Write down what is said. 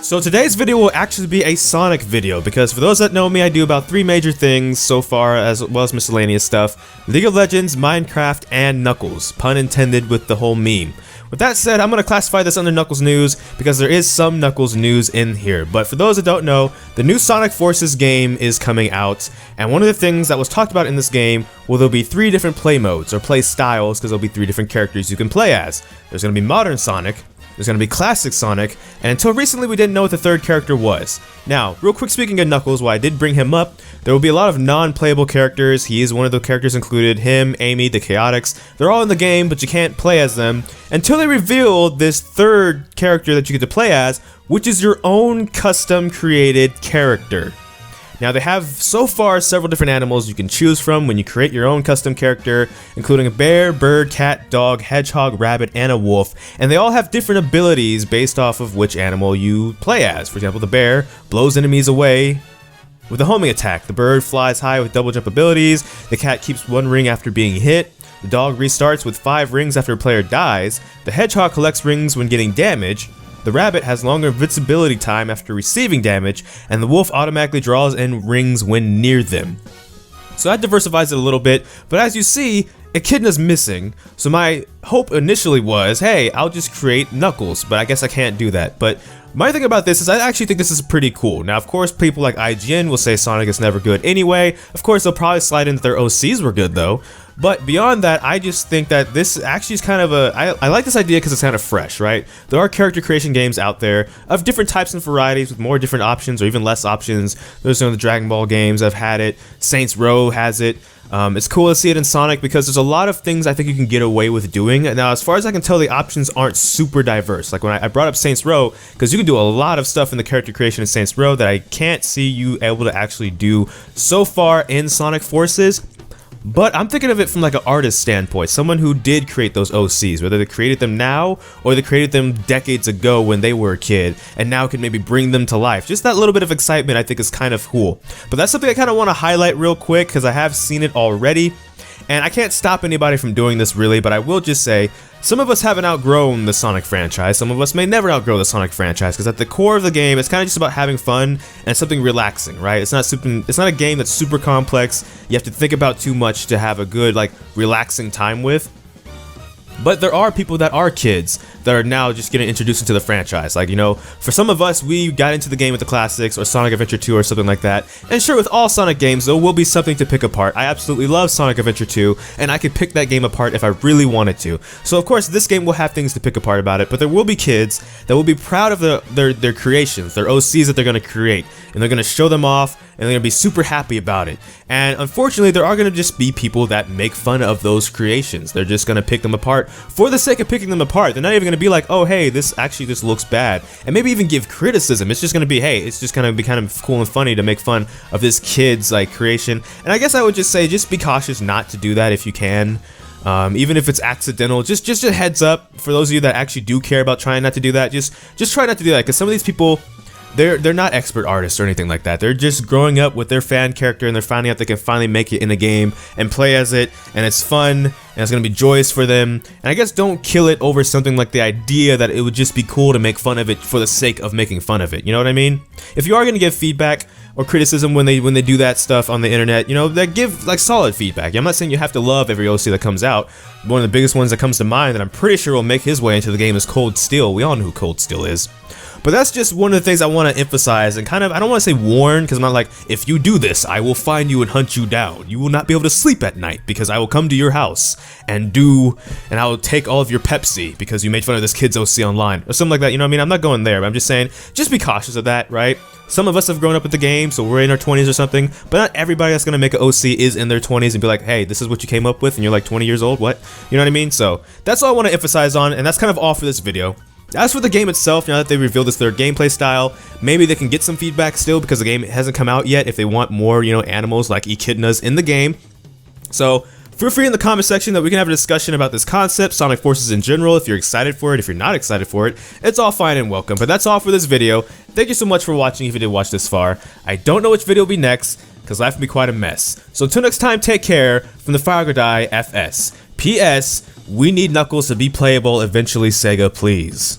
So today's video will actually be a Sonic video, because for those that know me, I do about 3 major things so far, as well as miscellaneous stuff: League of Legends, Minecraft, and Knuckles. Pun intended with the whole meme. With that said, I'm going to classify this under Knuckles news, because there is some Knuckles news in here. But for those that don't know, the new Sonic Forces game is coming out, and one of the things that was talked about in this game, well, there'll be 3 different play modes, or play styles, because there'll be 3 different characters you can play as. There's going to be Modern Sonic, there's going to be Classic Sonic, and until recently we didn't know what the 3rd character was. Now, real quick, speaking of Knuckles, while I did bring him up, there will be a lot of non-playable characters. He is one of the characters included: him, Amy, the Chaotix. They're all in the game, but you can't play as them until they reveal this 3rd character that you get to play as, which is your own custom created character. Now, they have so far several different animals you can choose from when you create your own custom character, including a bear, bird, cat, dog, hedgehog, rabbit, and a wolf, and they all have different abilities based off of which animal you play as. For example, the bear blows enemies away with a homing attack, the bird flies high with double jump abilities, the cat keeps 1 ring after being hit, the dog restarts with 5 rings after a player dies, the hedgehog collects rings when getting damage, the rabbit has longer invincibility time after receiving damage, and the wolf automatically draws in rings when near them. So that diversifies it a little bit, but as you see, Echidna's missing, so my hope initially was, hey, I'll just create Knuckles, but I guess I can't do that. But my thing about this is I actually think this is pretty cool. Now, of course, people like IGN will say Sonic is never good anyway. Of course, they'll probably slide in that their OCs were good though. But beyond that, I just think that this actually is kind of a... I like this idea because it's kind of fresh, right? There are character creation games out there of different types and varieties with more different options or even less options. There's some of the Dragon Ball games I've had it. Saints Row has it. It's cool to see it in Sonic because there's a lot of things I think you can get away with doing. Now, as far as I can tell, the options aren't super diverse. Like when I brought up Saints Row, because you can do a lot of stuff in the character creation in Saints Row that I can't see you able to actually do so far in Sonic Forces. But I'm thinking of it from like an artist standpoint, someone who did create those OCs, whether they created them now or they created them decades ago when they were a kid and now can maybe bring them to life. Just that little bit of excitement I think is kind of cool. But that's something I kind of want to highlight real quick because I have seen it already. And I can't stop anybody from doing this really, but I will just say, some of us haven't outgrown the Sonic franchise, some of us may never outgrow the Sonic franchise, because at the core of the game, it's kind of just about having fun and something relaxing, right? It's not a game that's super complex, you have to think about too much to have a good, like, relaxing time with. But there are people that are kids that are now just getting introduced into the franchise. Like, you know, for some of us, we got into the game with the classics or Sonic Adventure 2 or something like that. And sure, with all Sonic games, there will be something to pick apart. I absolutely love Sonic Adventure 2, and I could pick that game apart if I really wanted to. So, of course, this game will have things to pick apart about it, but there will be kids that will be proud of their creations, their OCs that they're going to create, and they're going to show them off, and they're going to be super happy about it. And unfortunately, there are going to just be people that make fun of those creations. They're just going to pick them apart for the sake of picking them apart. They're not even going to be like, oh, hey, this actually just looks bad. And maybe even give criticism. It's just going to be, hey, it's just going to be kind of cool and funny to make fun of this kid's like creation. And I guess I would just say, just be cautious not to do that if you can. Even if it's accidental, just a heads up for those of you that actually do care about trying not to do that. Just try not to do that, because some of these people, they're not expert artists or anything like that. They're just growing up with their fan character and they're finding out they can finally make it in a game and play as it, and it's fun and it's gonna be joyous for them. And I guess don't kill it over something like the idea that it would just be cool to make fun of it for the sake of making fun of it. You know what I mean? If you are gonna give feedback or criticism when they do that stuff on the internet, you know, that give like solid feedback. I'm not saying you have to love every OC that comes out. One of the biggest ones that comes to mind that I'm pretty sure will make his way into the game is Cold Steel. We all know who Cold Steel is. But that's just one of the things I want to emphasize and kind of, I don't want to say warn, because I'm not like, if you do this, I will find you and hunt you down. You will not be able to sleep at night because I will come to your house and I will take all of your Pepsi because you made fun of this kid's OC online or something like that. You know what I mean? I'm not going there, but I'm just saying, just be cautious of that, right? Some of us have grown up with the game, so we're in our 20s or something, but not everybody that's going to make an OC is in their 20s and be like, hey, this is what you came up with and you're like 20 years old, what? You know what I mean? So that's all I want to emphasize on, and that's kind of all for this video. As for the game itself, now that they revealed this their gameplay style, maybe they can get some feedback still because the game hasn't come out yet if they want more, you know, animals like echidnas in the game. So feel free in the comment section that we can have a discussion about this concept, Sonic Forces in general, if you're excited for it, if you're not excited for it. It's all fine and welcome, but that's all for this video. Thank you so much for watching if you did watch this far. I don't know which video will be next, because life can be quite a mess. So until next time, take care from the Fire Die FS. P.S. We need Knuckles to be playable eventually, Sega, please.